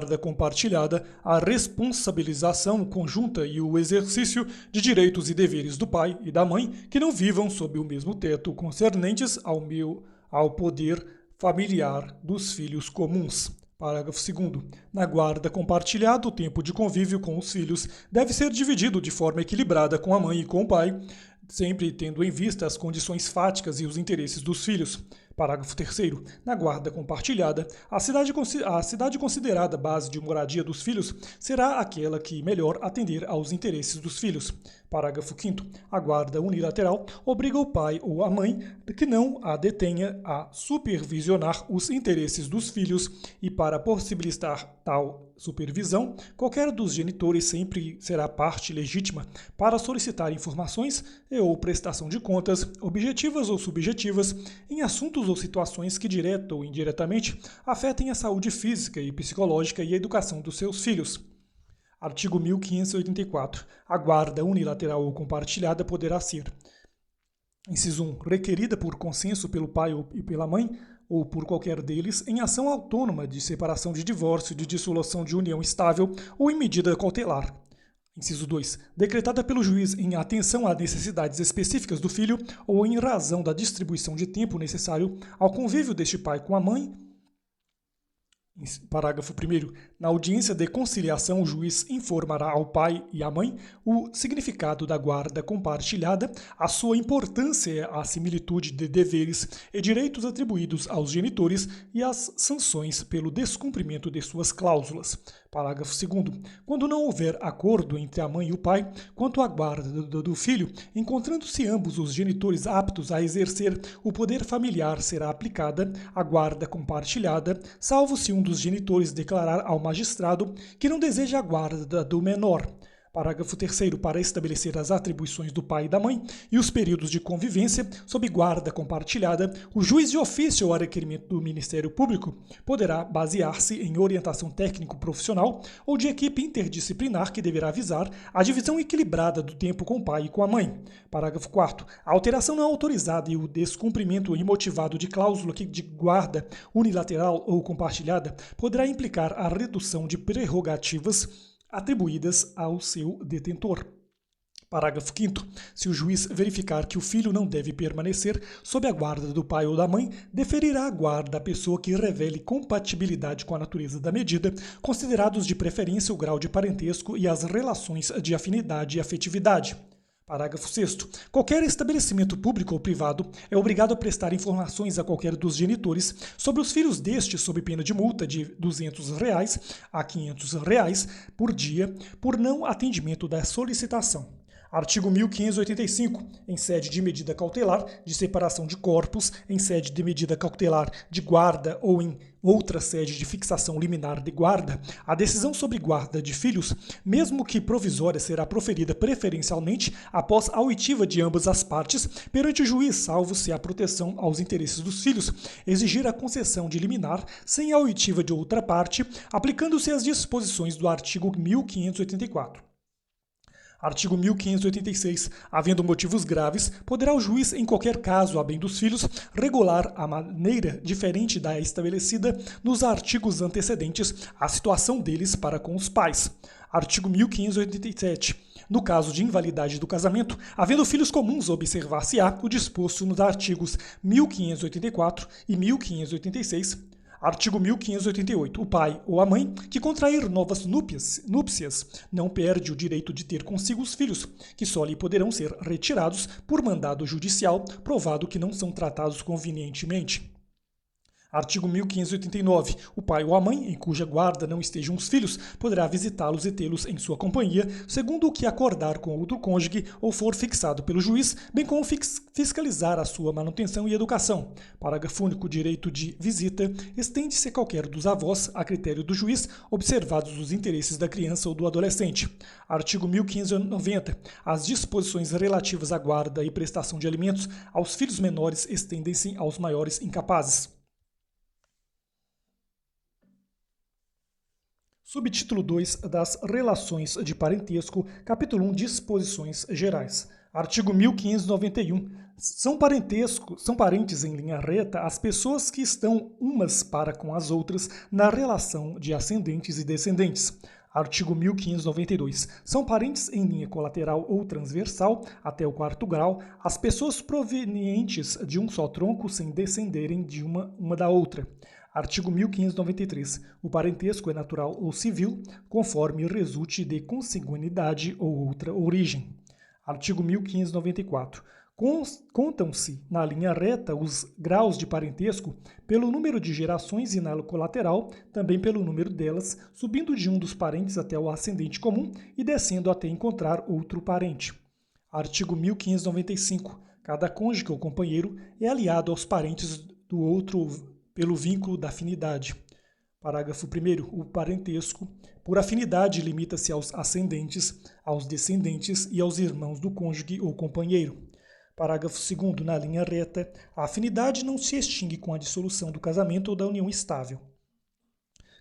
guarda compartilhada, a responsabilização conjunta e o exercício de direitos e deveres do pai e da mãe que não vivam sob o mesmo teto concernentes ao poder familiar dos filhos comuns. Parágrafo 2º. Na guarda compartilhada, o tempo de convívio com os filhos deve ser dividido de forma equilibrada com a mãe e com o pai, sempre tendo em vista as condições fáticas e os interesses dos filhos. Parágrafo 3º. Na guarda compartilhada, a cidade considerada base de moradia dos filhos será aquela que melhor atender aos interesses dos filhos. Parágrafo 5º. A guarda unilateral obriga o pai ou a mãe que não a detenha a supervisionar os interesses dos filhos e, para possibilitar tal supervisão, qualquer dos genitores sempre será parte legítima para solicitar informações ou prestação de contas, objetivas ou subjetivas, em assuntos ou situações que, direta ou indiretamente, afetem a saúde física e psicológica e a educação dos seus filhos. Artigo 1584. A guarda unilateral ou compartilhada poderá ser: inciso 1. Requerida por consenso pelo pai e pela mãe, ou por qualquer deles, em ação autônoma de separação, de divórcio, de dissolução de união estável ou em medida cautelar. Inciso 2. Decretada pelo juiz em atenção a necessidades específicas do filho ou em razão da distribuição de tempo necessário ao convívio deste pai com a mãe. Parágrafo 1º. Na audiência de conciliação, o juiz informará ao pai e à mãe o significado da guarda compartilhada, a sua importância, a similitude de deveres e direitos atribuídos aos genitores e as sanções pelo descumprimento de suas cláusulas. Parágrafo 2º. Quando não houver acordo entre a mãe e o pai quanto à guarda do filho, encontrando-se ambos os genitores aptos a exercer o poder familiar, será aplicada a guarda compartilhada, salvo se um dos genitores declarar ao magistrado que não deseja a guarda do menor. Parágrafo 3º. Para estabelecer as atribuições do pai e da mãe e os períodos de convivência sob guarda compartilhada, o juiz de ofício ou a requerimento do Ministério Público poderá basear-se em orientação técnico-profissional ou de equipe interdisciplinar que deverá visar a divisão equilibrada do tempo com o pai e com a mãe. Parágrafo 4º. A alteração não autorizada e o descumprimento imotivado de cláusula de guarda unilateral ou compartilhada poderá implicar a redução de prerrogativas atribuídas ao seu detentor. Parágrafo 5º. Se o juiz verificar que o filho não deve permanecer sob a guarda do pai ou da mãe, deferirá a guarda à pessoa que revele compatibilidade com a natureza da medida, considerados de preferência o grau de parentesco e as relações de afinidade e afetividade. Parágrafo 6º. Qualquer estabelecimento público ou privado é obrigado a prestar informações a qualquer dos genitores sobre os filhos deste sob pena de multa de R$ 200 a R$ 500 por dia por não atendimento da solicitação. Artigo 1585. Em sede de medida cautelar de separação de corpos, em sede de medida cautelar de guarda ou em outra sede de fixação liminar de guarda, a decisão sobre guarda de filhos, mesmo que provisória, será proferida preferencialmente após a oitiva de ambas as partes perante o juiz, salvo se a proteção aos interesses dos filhos exigir a concessão de liminar sem a oitiva de outra parte, aplicando-se as disposições do artigo 1584. Artigo 1586. Havendo motivos graves, poderá o juiz, em qualquer caso a bem dos filhos, regular a maneira diferente da estabelecida nos artigos antecedentes a situação deles para com os pais. Artigo 1587. No caso de invalidade do casamento, havendo filhos comuns, observar-se-á o disposto nos artigos 1584 e 1586. Artigo 1588. O pai ou a mãe que contrair novas núpcias não perde o direito de ter consigo os filhos, que só lhe poderão ser retirados por mandado judicial, provado que não são tratados convenientemente. Artigo 1589. O pai ou a mãe, em cuja guarda não estejam os filhos, poderá visitá-los e tê-los em sua companhia, segundo o que acordar com outro cônjuge ou for fixado pelo juiz, bem como fiscalizar a sua manutenção e educação. Parágrafo único. O direito de visita estende-se a qualquer dos avós, a critério do juiz, observados os interesses da criança ou do adolescente. Artigo 1590. As disposições relativas à guarda e prestação de alimentos aos filhos menores estendem-se aos maiores incapazes. Subtítulo 2 das Relações de Parentesco, capítulo 1, Disposições Gerais. Artigo 1591. São parentes em linha reta as pessoas que estão umas para com as outras na relação de ascendentes e descendentes. Artigo 1592. São parentes em linha colateral ou transversal, até o quarto grau, as pessoas provenientes de um só tronco sem descenderem de uma da outra. Artigo 1593. O parentesco é natural ou civil, conforme resulte de consanguinidade ou outra origem. Artigo 1594. Contam-se na linha reta os graus de parentesco pelo número de gerações e na colateral também pelo número delas, subindo de um dos parentes até o ascendente comum e descendo até encontrar outro parente. Artigo 1595. Cada cônjuge ou companheiro é aliado aos parentes do outro pelo vínculo da afinidade. Parágrafo 1º. O parentesco, por afinidade, limita-se aos ascendentes, aos descendentes e aos irmãos do cônjuge ou companheiro. Parágrafo 2º. Na linha reta, a afinidade não se extingue com a dissolução do casamento ou da união estável.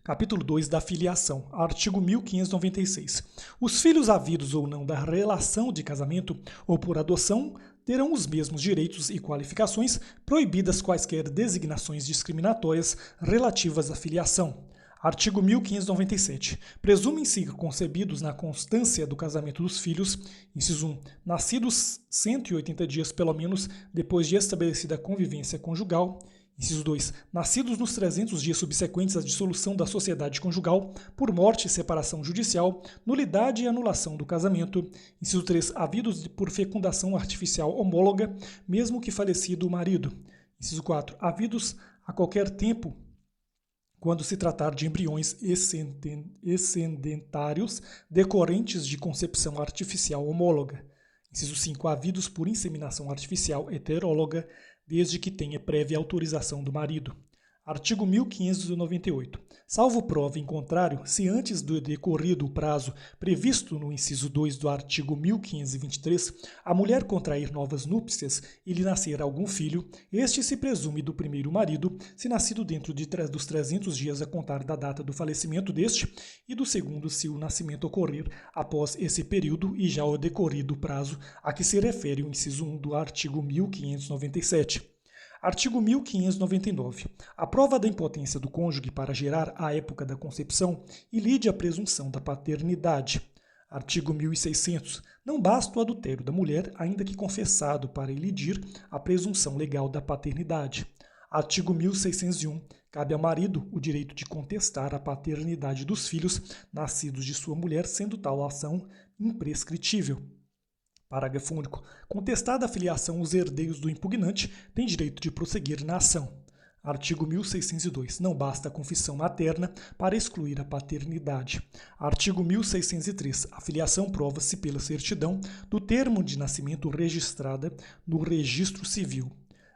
Capítulo 2 da filiação. Artigo 1596. Os filhos havidos ou não da relação de casamento ou por adoção terão os mesmos direitos e qualificações, proibidas quaisquer designações discriminatórias relativas à filiação. Artigo 1597. Presumem-se concebidos na constância do casamento dos filhos, inciso 1, nascidos 180 dias pelo menos depois de estabelecida a convivência conjugal, inciso 2, nascidos nos 300 dias subsequentes à dissolução da sociedade conjugal por morte e separação judicial, nulidade e anulação do casamento, inciso 3, havidos por fecundação artificial homóloga, mesmo que falecido o marido, inciso 4, havidos a qualquer tempo quando se tratar de embriões excedentários decorrentes de concepção artificial homóloga. Inciso 5. Havidos por inseminação artificial heteróloga, desde que tenha prévia autorização do marido. Artigo 1598. Salvo prova em contrário, se antes do decorrido o prazo previsto no inciso 2 do artigo 1523, a mulher contrair novas núpcias e lhe nascer algum filho, este se presume do primeiro marido, se nascido dentro dos 300 dias a contar da data do falecimento deste, e do segundo se o nascimento ocorrer após esse período e já o decorrido o prazo a que se refere o inciso 1 do artigo 1597. Artigo 1599. A prova da impotência do cônjuge para gerar à época da concepção ilide a presunção da paternidade. Artigo 1600. Não basta o adultério da mulher, ainda que confessado, para ilidir a presunção legal da paternidade. Artigo 1601. Cabe ao marido o direito de contestar a paternidade dos filhos nascidos de sua mulher, sendo tal ação imprescritível. Parágrafo único. Contestada a filiação, os herdeiros do impugnante têm direito de prosseguir na ação. Artigo 1602. Não basta a confissão materna para excluir a paternidade. Artigo 1603. A filiação prova-se pela certidão do termo de nascimento registrada no registro civil.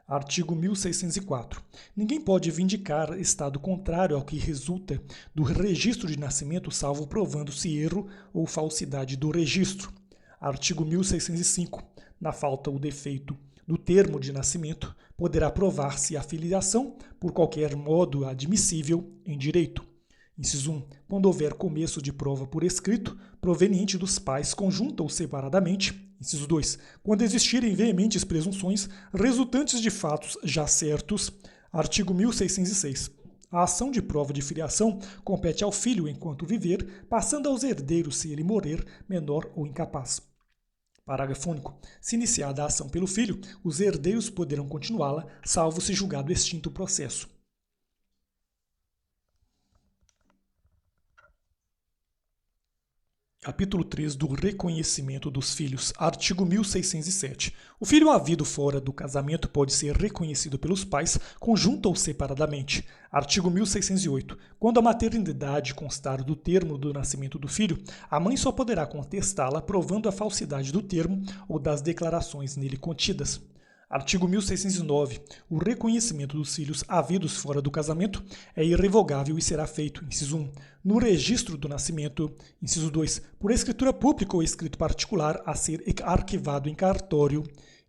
Artigo 1604. Ninguém pode vindicar estado contrário ao que resulta do registro de nascimento, salvo provando-se erro ou falsidade do registro. Artigo 1605. Na falta ou defeito do termo de nascimento, poderá provar-se a filiação por qualquer modo admissível em direito. Inciso 1. Quando houver começo de prova por escrito, proveniente dos pais conjunta ou separadamente. Inciso 2. Quando existirem veementes presunções resultantes de fatos já certos. Artigo 1606. A ação de prova de filiação compete ao filho enquanto viver, passando aos herdeiros se ele morrer, menor ou incapaz. Parágrafo único. Se iniciada a ação pelo filho, os herdeiros poderão continuá-la, salvo se julgado extinto o processo. Capítulo 3 do reconhecimento dos filhos. Artigo 1607. O filho havido fora do casamento pode ser reconhecido pelos pais, conjunto ou separadamente. Artigo 1608. Quando a maternidade constar do termo do nascimento do filho, a mãe só poderá contestá-la provando a falsidade do termo ou das declarações nele contidas. Artigo 1609. O reconhecimento dos filhos havidos fora do casamento é irrevogável e será feito, inciso 1, no registro do nascimento, inciso 2, por escritura pública ou escrito particular a ser arquivado em cartório,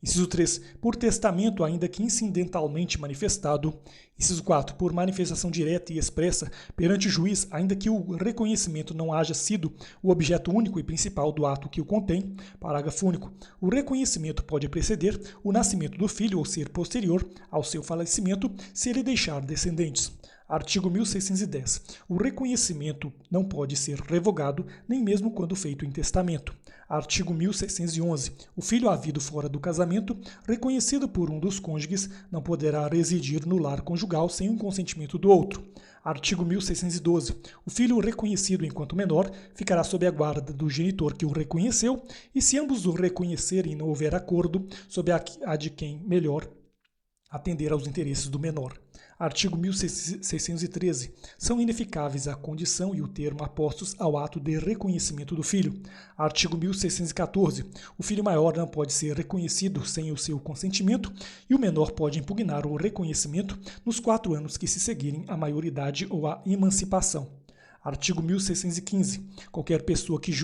Inciso 3, por testamento, ainda que incidentalmente manifestado. Inciso 4, por manifestação direta e expressa perante o juiz, ainda que o reconhecimento não haja sido o objeto único e principal do ato que o contém. Parágrafo único. O reconhecimento pode preceder o nascimento do filho ou ser posterior ao seu falecimento, se ele deixar descendentes. Artigo 1610. O reconhecimento não pode ser revogado, nem mesmo quando feito em testamento. Artigo 1611. O filho havido fora do casamento, reconhecido por um dos cônjuges, não poderá residir no lar conjugal sem o consentimento do outro. Artigo 1612. O filho reconhecido enquanto menor ficará sob a guarda do genitor que o reconheceu, e se ambos o reconhecerem e não houver acordo, sob a de quem melhor atender aos interesses do menor. Artigo 1613. São ineficáveis a condição e o termo apostos ao ato de reconhecimento do filho. Artigo 1614. O filho maior não pode ser reconhecido sem o seu consentimento e o menor pode impugnar o reconhecimento nos 4 anos que se seguirem à maioridade ou à emancipação. Artigo 1615. Qualquer pessoa que de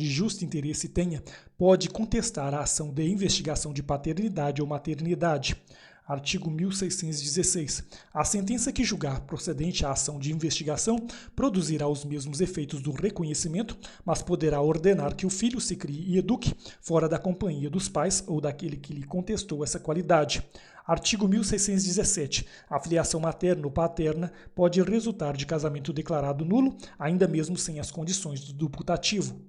justo interesse tenha pode contestar a ação de investigação de paternidade ou maternidade. Artigo 1616. A sentença que julgar procedente a ação de investigação produzirá os mesmos efeitos do reconhecimento, mas poderá ordenar que o filho se crie e eduque fora da companhia dos pais ou daquele que lhe contestou essa qualidade. Artigo 1617. A filiação materna ou paterna pode resultar de casamento declarado nulo, ainda mesmo sem as condições do putativo.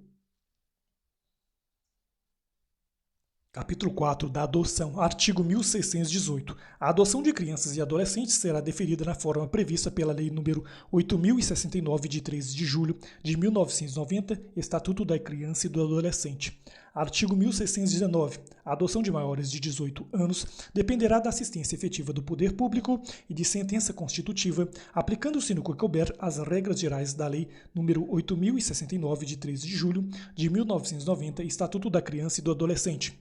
Capítulo 4 da adoção. Artigo 1618. A adoção de crianças e adolescentes será deferida na forma prevista pela Lei nº 8.069, de 13 de julho de 1990, Estatuto da Criança e do Adolescente. Artigo 1619. A adoção de maiores de 18 anos dependerá da assistência efetiva do poder público e de sentença constitutiva, aplicando-se no que couber as regras gerais da Lei nº 8.069, de 13 de julho de 1990, Estatuto da Criança e do Adolescente.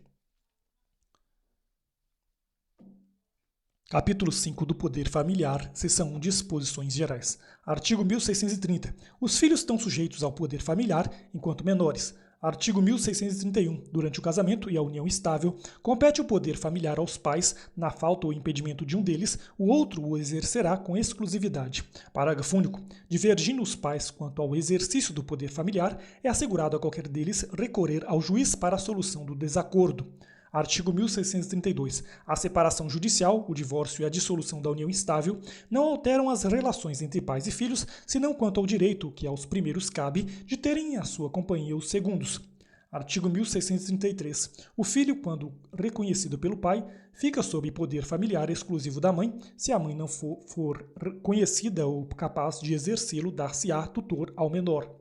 Capítulo 5 do Poder Familiar, seção 1, Disposições Gerais. Artigo 1630. Os filhos estão sujeitos ao poder familiar enquanto menores. Artigo 1631. Durante o casamento e a união estável, compete o poder familiar aos pais. Na falta ou impedimento de um deles, o outro o exercerá com exclusividade. Parágrafo único. Divergindo os pais quanto ao exercício do poder familiar, é assegurado a qualquer deles recorrer ao juiz para a solução do desacordo. Artigo 1632. A separação judicial, o divórcio e a dissolução da união estável não alteram as relações entre pais e filhos, senão quanto ao direito que aos primeiros cabe de terem em sua companhia os segundos. Artigo 1633. O filho, quando reconhecido pelo pai, fica sob poder familiar exclusivo da mãe. Se a mãe não for conhecida ou capaz de exercê-lo, dar-se-á tutor ao menor.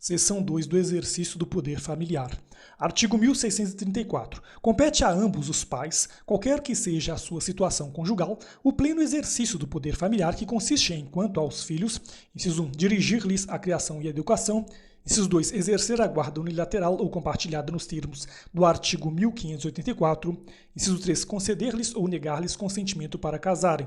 Seção 2 do exercício do poder familiar. Artigo 1634. Compete a ambos os pais, qualquer que seja a sua situação conjugal, o pleno exercício do poder familiar, que consiste em, quanto aos filhos, inciso 1, dirigir-lhes a criação e a educação, inciso 2, exercer a guarda unilateral ou compartilhada nos termos do artigo 1584, inciso 3, conceder-lhes ou negar-lhes consentimento para casarem,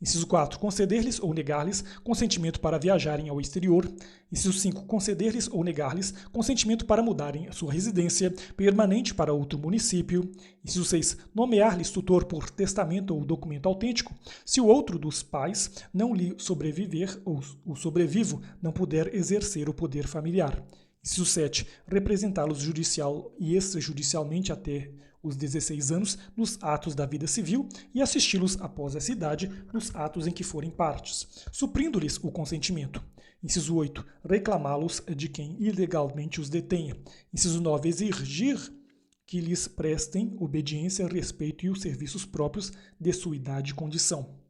inciso 4, conceder-lhes ou negar-lhes consentimento para viajarem ao exterior, inciso 5, conceder-lhes ou negar-lhes consentimento para mudarem a sua residência permanente para outro município, inciso 6, nomear-lhes tutor por testamento ou documento autêntico, se o outro dos pais não lhe sobreviver ou o sobrevivo não puder exercer o poder familiar. Inciso 7, representá-los judicial e extrajudicialmente até os 16 anos nos atos da vida civil e assisti-los após essa idade nos atos em que forem partes, suprindo-lhes o consentimento. Inciso 8, reclamá-los de quem ilegalmente os detenha. Inciso 9, exigir que lhes prestem obediência, respeito e os serviços próprios de sua idade e condição.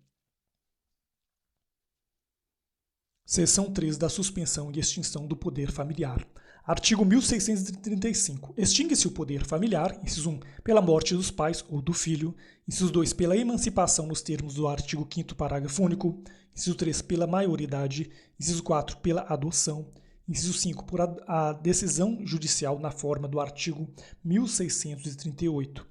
Seção 3 da suspensão e extinção do poder familiar. Artigo 1635. Extingue-se o poder familiar, inciso 1, pela morte dos pais ou do filho, inciso 2, pela emancipação nos termos do artigo 5º, parágrafo único, inciso 3, pela maioridade, inciso 4, pela adoção, inciso 5, por a decisão judicial na forma do artigo 1638.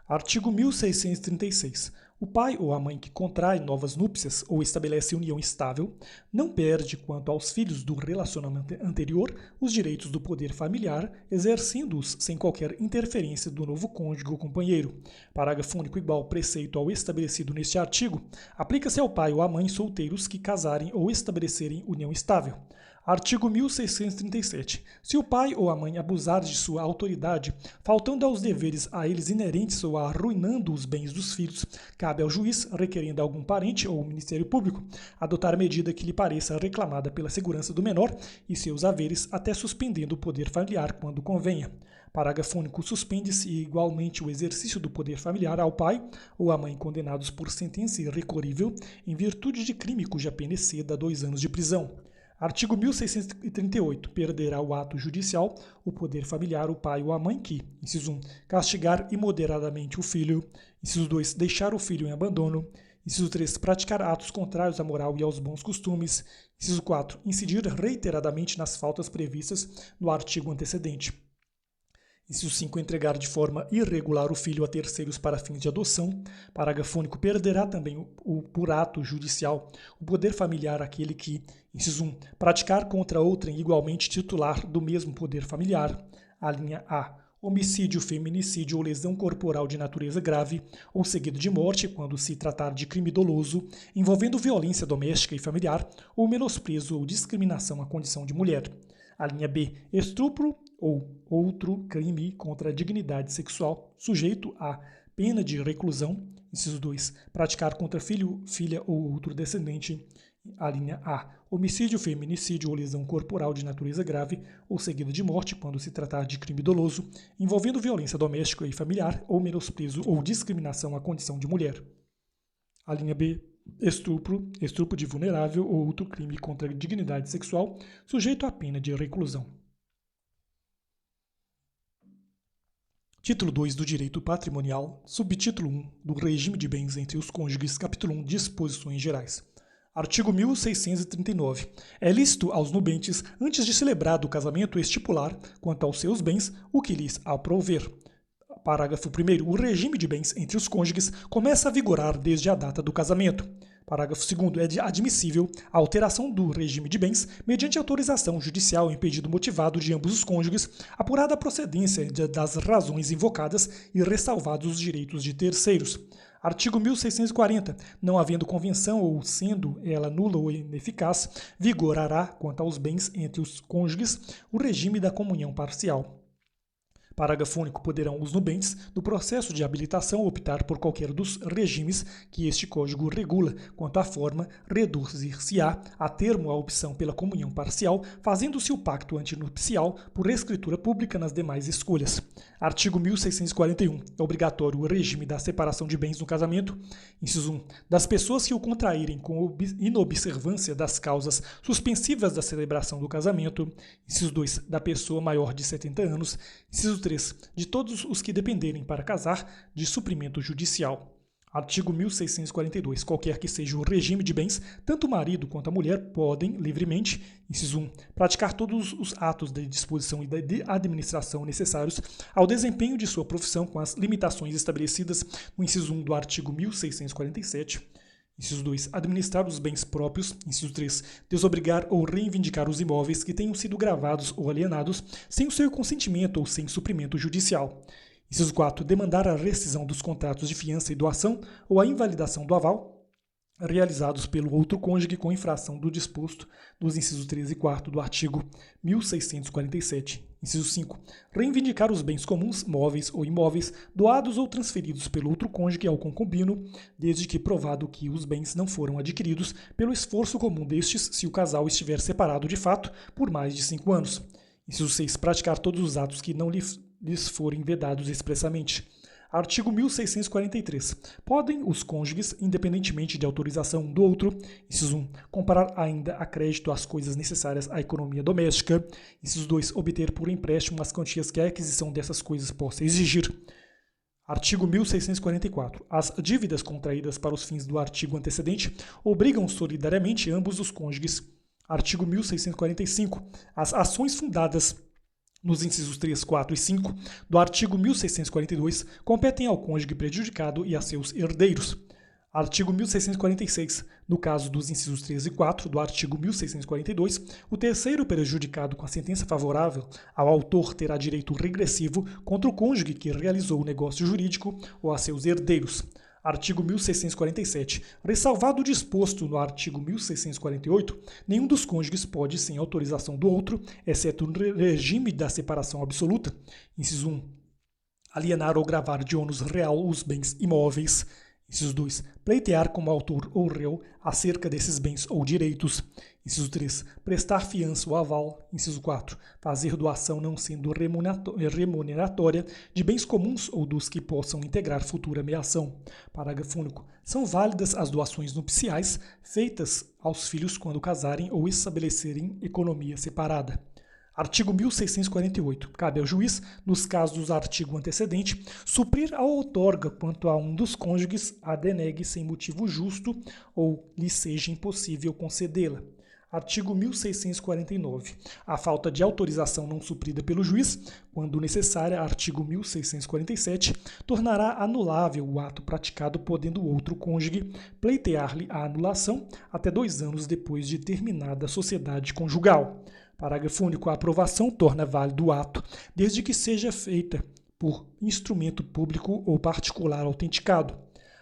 Artigo 1636. O pai ou a mãe que contrai novas núpcias ou estabelece união estável não perde, quanto aos filhos do relacionamento anterior, os direitos do poder familiar, exercendo-os sem qualquer interferência do novo cônjuge ou companheiro. Parágrafo único igual preceito ao estabelecido neste artigo, aplica-se ao pai ou à mãe solteiros que casarem ou estabelecerem união estável. Artigo 1637. Se o pai ou a mãe abusar de sua autoridade, faltando aos deveres a eles inerentes ou arruinando os bens dos filhos, cabe ao juiz, requerendo a algum parente ou Ministério Público, adotar medida que lhe pareça reclamada pela segurança do menor e seus haveres, até suspendendo o poder familiar quando convenha. Parágrafo único. Suspende-se igualmente o exercício do poder familiar ao pai ou à mãe condenados por sentença irrecorrível em virtude de crime cuja pena exceda 2 anos de prisão. Artigo 1638. Perderá o ato judicial o poder familiar o pai ou a mãe que, inciso 1, castigar imoderadamente o filho, inciso 2, deixar o filho em abandono, inciso 3, praticar atos contrários à moral e aos bons costumes, inciso 4, incidir reiteradamente nas faltas previstas no artigo antecedente. Inciso 5. Entregar de forma irregular o filho a terceiros para fins de adoção. Parágrafo único. Perderá também, por ato judicial, o poder familiar aquele que, inciso 1, praticar contra outrem igualmente titular do mesmo poder familiar. A linha A. Homicídio, feminicídio ou lesão corporal de natureza grave ou seguido de morte, quando se tratar de crime doloso, envolvendo violência doméstica e familiar ou menosprezo ou discriminação à condição de mulher. A linha B. Estupro ou outro crime contra a dignidade sexual, sujeito a pena de reclusão. Inciso 2. Praticar contra filho, filha ou outro descendente. A linha A. Homicídio, feminicídio ou lesão corporal de natureza grave ou seguida de morte, quando se tratar de crime doloso, envolvendo violência doméstica e familiar ou menosprezo ou discriminação à condição de mulher. A linha B. Estupro de vulnerável ou outro crime contra a dignidade sexual, sujeito à pena de reclusão. Título 2 do Direito Patrimonial, subtítulo 1 do Regime de Bens entre os Cônjuges, capítulo 1, Disposições Gerais. Artigo 1639. É lícito aos nubentes, antes de celebrado o casamento, estipular, quanto aos seus bens, o que lhes aprouver. Parágrafo 1º. O regime de bens entre os cônjuges começa a vigorar desde a data do casamento. Parágrafo 2º. É admissível a alteração do regime de bens mediante autorização judicial em pedido motivado de ambos os cônjuges, apurada a procedência das razões invocadas e ressalvados os direitos de terceiros. Artigo 1640. Não havendo convenção ou sendo ela nula ou ineficaz, vigorará, quanto aos bens entre os cônjuges, o regime da comunhão parcial. Parágrafo único. Poderão os nubentes, no processo de habilitação, optar por qualquer dos regimes que este Código regula. Quanto à forma, reduzir-se-á a termo a opção pela comunhão parcial, fazendo-se o pacto antinupcial por escritura pública nas demais escolhas. Artigo 1641. É obrigatório o regime da separação de bens no casamento. Inciso 1. Das pessoas que o contraírem com inobservância das causas suspensivas da celebração do casamento. Inciso 2. Da pessoa maior de 70 anos. Inciso 3. De todos os que dependerem para casar de suprimento judicial. Artigo 1642. Qualquer que seja o regime de bens, tanto o marido quanto a mulher podem, livremente, inciso 1, praticar todos os atos de disposição e de administração necessários ao desempenho de sua profissão com as limitações estabelecidas no inciso 1 do artigo 1647. Inciso 2. Administrar os bens próprios. Inciso 3. Desobrigar ou reivindicar os imóveis que tenham sido gravados ou alienados sem o seu consentimento ou sem suprimento judicial. Inciso 4. Demandar a rescisão dos contratos de fiança e doação ou a invalidação do aval realizados pelo outro cônjuge com infração do disposto dos incisos 3 e 4 do artigo 1647. Inciso 5. Reivindicar os bens comuns, móveis ou imóveis, doados ou transferidos pelo outro cônjuge ao concubino, desde que provado que os bens não foram adquiridos pelo esforço comum destes, se o casal estiver separado de fato por mais de 5 anos. Inciso 6. Praticar todos os atos que não lhes forem vedados expressamente. Artigo 1643. Podem os cônjuges, independentemente de autorização um do outro, inciso 1, comprar ainda a crédito as coisas necessárias à economia doméstica, inciso 2, obter por empréstimo as quantias que a aquisição dessas coisas possa exigir. Artigo 1644. As dívidas contraídas para os fins do artigo antecedente obrigam solidariamente ambos os cônjuges. Artigo 1645. As ações fundadas nos incisos 3, 4 e 5 do artigo 1642, competem ao cônjuge prejudicado e a seus herdeiros. Artigo 1646. No caso dos incisos 3 e 4 do artigo 1642, o terceiro prejudicado com a sentença favorável ao autor terá direito regressivo contra o cônjuge que realizou o negócio jurídico ou a seus herdeiros. Artigo 1647. Ressalvado o disposto no artigo 1648, nenhum dos cônjuges pode, sem autorização do outro, exceto no regime da separação absoluta, inciso 1, alienar ou gravar de ônus real os bens imóveis, inciso 2, pleitear como autor ou réu acerca desses bens ou direitos, inciso 3, prestar fiança ou aval, inciso 4, fazer doação não sendo remuneratória de bens comuns ou dos que possam integrar futura meação. Parágrafo único. São válidas as doações nupciais feitas aos filhos quando casarem ou estabelecerem economia separada. Artigo 1648. Cabe ao juiz, nos casos do artigo antecedente, suprir a outorga quanto a um dos cônjuges a denegue sem motivo justo ou lhe seja impossível concedê-la. Artigo 1649. A falta de autorização não suprida pelo juiz, quando necessária, artigo 1647, tornará anulável o ato praticado, podendo o outro cônjuge pleitear-lhe a anulação até 2 anos depois de terminada a sociedade conjugal. Parágrafo único. A aprovação torna válido o ato, desde que seja feita por instrumento público ou particular autenticado.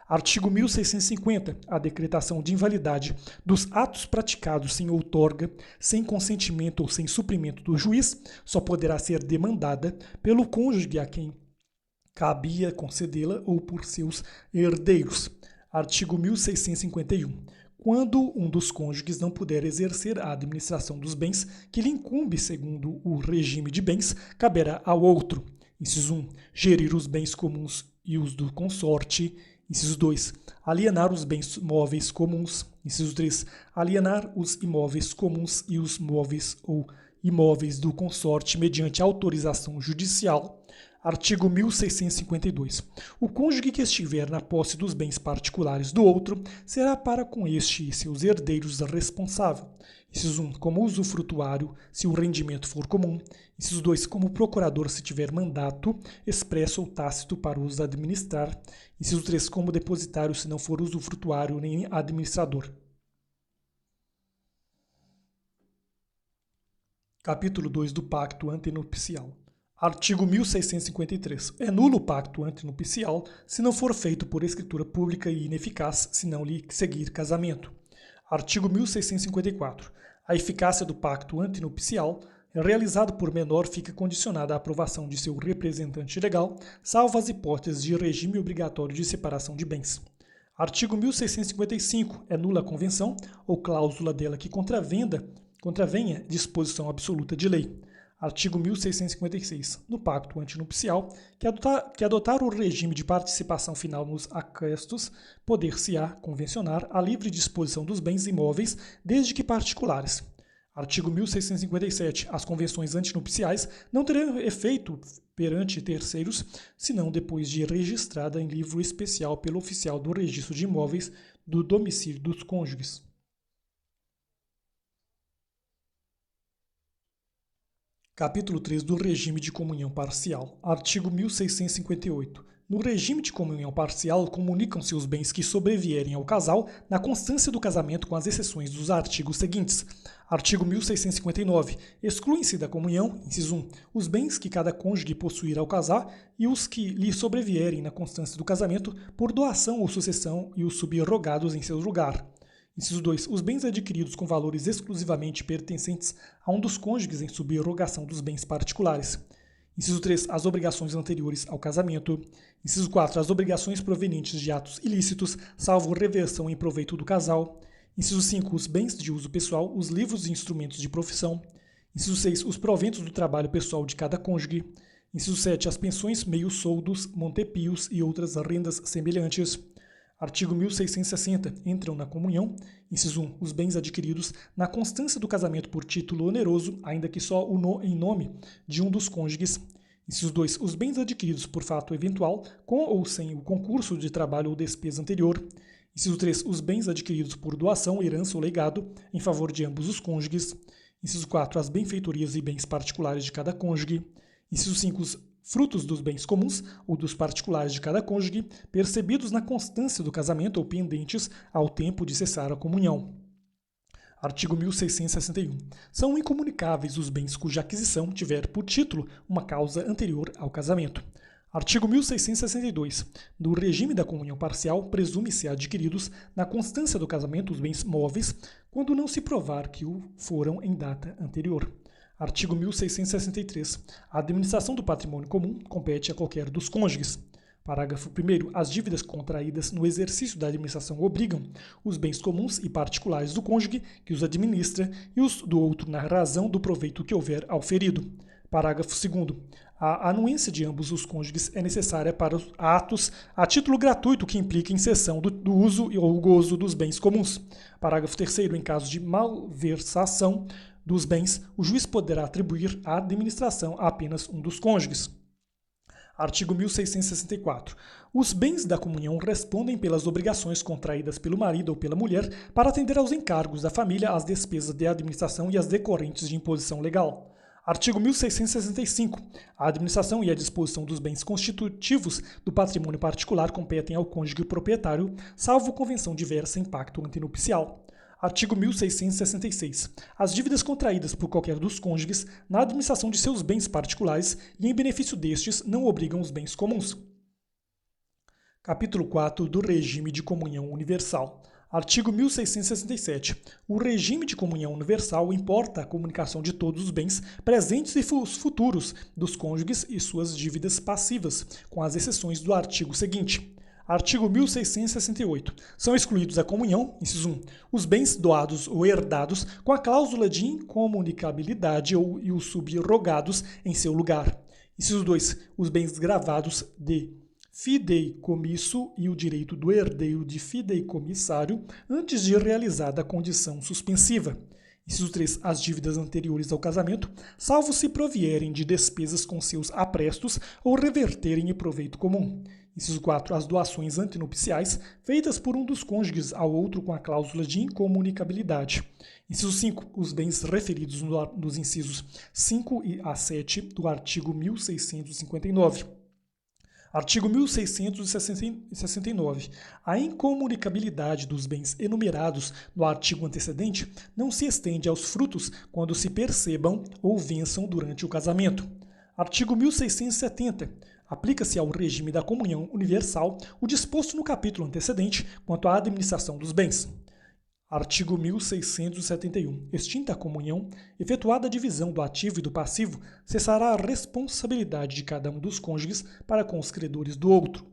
Artigo 1650. A decretação de invalidade dos atos praticados sem outorga, sem consentimento ou sem suprimento do juiz só poderá ser demandada pelo cônjuge a quem cabia concedê-la ou por seus herdeiros. Artigo 1651. Quando um dos cônjuges não puder exercer a administração dos bens que lhe incumbe segundo o regime de bens, caberá ao outro. Inciso 1. Gerir os bens comuns e os do consorte. Inciso 2. Alienar os bens móveis comuns. Inciso 3. Alienar os imóveis comuns e os móveis ou imóveis do consorte mediante autorização judicial. Artigo 1652. O cônjuge que estiver na posse dos bens particulares do outro será para com este e seus herdeiros responsável. Inciso 1. Como usufrutuário, se o rendimento for comum. Inciso 2. Como procurador, se tiver mandato expresso ou tácito para os administrar. Inciso 3. Como depositário, se não for usufrutuário nem administrador. Capítulo 2 do Pacto Antenupcial. Artigo 1653. É nulo o pacto antenupcial se não for feito por escritura pública e ineficaz se não lhe seguir casamento. Artigo 1654. A eficácia do pacto antenupcial realizado por menor fica condicionada à aprovação de seu representante legal, salvo as hipóteses de regime obrigatório de separação de bens. Artigo 1655. É nula a convenção ou cláusula dela que contravenha disposição absoluta de lei. Artigo 1656. No pacto antenupcial, que adotar o regime de participação final nos aquestos, poder-se-á convencionar a livre disposição dos bens imóveis, desde que particulares. Artigo 1657. As convenções antenupciais não terão efeito perante terceiros, senão depois de registrada em livro especial pelo oficial do registro de imóveis do domicílio dos cônjuges. Capítulo 3 do regime de comunhão parcial. Artigo 1658. No regime de comunhão parcial, comunicam-se os bens que sobrevierem ao casal na constância do casamento, com as exceções dos artigos seguintes. Artigo 1659. Excluem-se da comunhão, inciso 1, os bens que cada cônjuge possuir ao casar e os que lhe sobrevierem na constância do casamento por doação ou sucessão e os subrogados em seu lugar. Inciso 2. Os bens adquiridos com valores exclusivamente pertencentes a um dos cônjuges em subrogação dos bens particulares. Inciso 3. As obrigações anteriores ao casamento. Inciso 4. As obrigações provenientes de atos ilícitos, salvo reversão em proveito do casal. Inciso 5. Os bens de uso pessoal, os livros e instrumentos de profissão. Inciso 6. Os proventos do trabalho pessoal de cada cônjuge. Inciso 7. As pensões, meios-soldos, montepios e outras rendas semelhantes. Artigo 1660. Entram na comunhão, inciso 1, os bens adquiridos na constância do casamento por título oneroso, ainda que só em nome de um dos cônjuges. Inciso 2, os bens adquiridos por fato eventual, com ou sem o concurso de trabalho ou despesa anterior. Inciso 3, os bens adquiridos por doação, herança ou legado, em favor de ambos os cônjuges. Inciso 4, as benfeitorias e bens particulares de cada cônjuge. Inciso 5, os frutos dos bens comuns ou dos particulares de cada cônjuge, percebidos na constância do casamento ou pendentes ao tempo de cessar a comunhão. Artigo 1661. São incomunicáveis os bens cuja aquisição tiver por título uma causa anterior ao casamento. Artigo 1662. No regime da comunhão parcial, presume-se adquiridos na constância do casamento os bens móveis, quando não se provar que o foram em data anterior. Artigo 1663. A administração do patrimônio comum compete a qualquer dos cônjuges. Parágrafo 1º. As dívidas contraídas no exercício da administração obrigam os bens comuns e particulares do cônjuge que os administra e os do outro na razão do proveito que houver auferido. Parágrafo 2º. A anuência de ambos os cônjuges é necessária para os atos a título gratuito que impliquem cessão do uso ou gozo dos bens comuns. Parágrafo 3º. Em caso de malversação dos bens, o juiz poderá atribuir a administração a apenas um dos cônjuges. Artigo 1664. Os bens da comunhão respondem pelas obrigações contraídas pelo marido ou pela mulher para atender aos encargos da família, às despesas de administração e às decorrentes de imposição legal. Artigo 1665. A administração e a disposição dos bens constitutivos do patrimônio particular competem ao cônjuge proprietário, salvo convenção diversa em pacto antenupcial. Artigo 1666. As dívidas contraídas por qualquer dos cônjuges na administração de seus bens particulares e em benefício destes não obrigam os bens comuns. Capítulo 4 do Regime de Comunhão Universal. Artigo 1667. O regime de comunhão universal importa a comunicação de todos os bens presentes e futuros dos cônjuges e suas dívidas passivas, com as exceções do artigo seguinte. Artigo 1668. São excluídos da comunhão, inciso 1, os bens doados ou herdados com a cláusula de incomunicabilidade e os subrogados em seu lugar. Inciso 2. Os bens gravados de fideicomisso e o direito do herdeiro de fideicomissário antes de realizada a condição suspensiva. Inciso 3. As dívidas anteriores ao casamento, salvo se provierem de despesas com seus aprestos ou reverterem em proveito comum. Inciso 4. As doações antenupciais feitas por um dos cônjuges ao outro com a cláusula de incomunicabilidade. Inciso 5. Os bens referidos nos incisos 5 a 7 do artigo 1659. Artigo 1669. A incomunicabilidade dos bens enumerados no artigo antecedente não se estende aos frutos quando se percebam ou vençam durante o casamento. Artigo 1670. Aplica-se ao regime da comunhão universal o disposto no capítulo antecedente quanto à administração dos bens. Artigo 1671. Extinta a comunhão, efetuada a divisão do ativo e do passivo, cessará a responsabilidade de cada um dos cônjuges para com os credores do outro.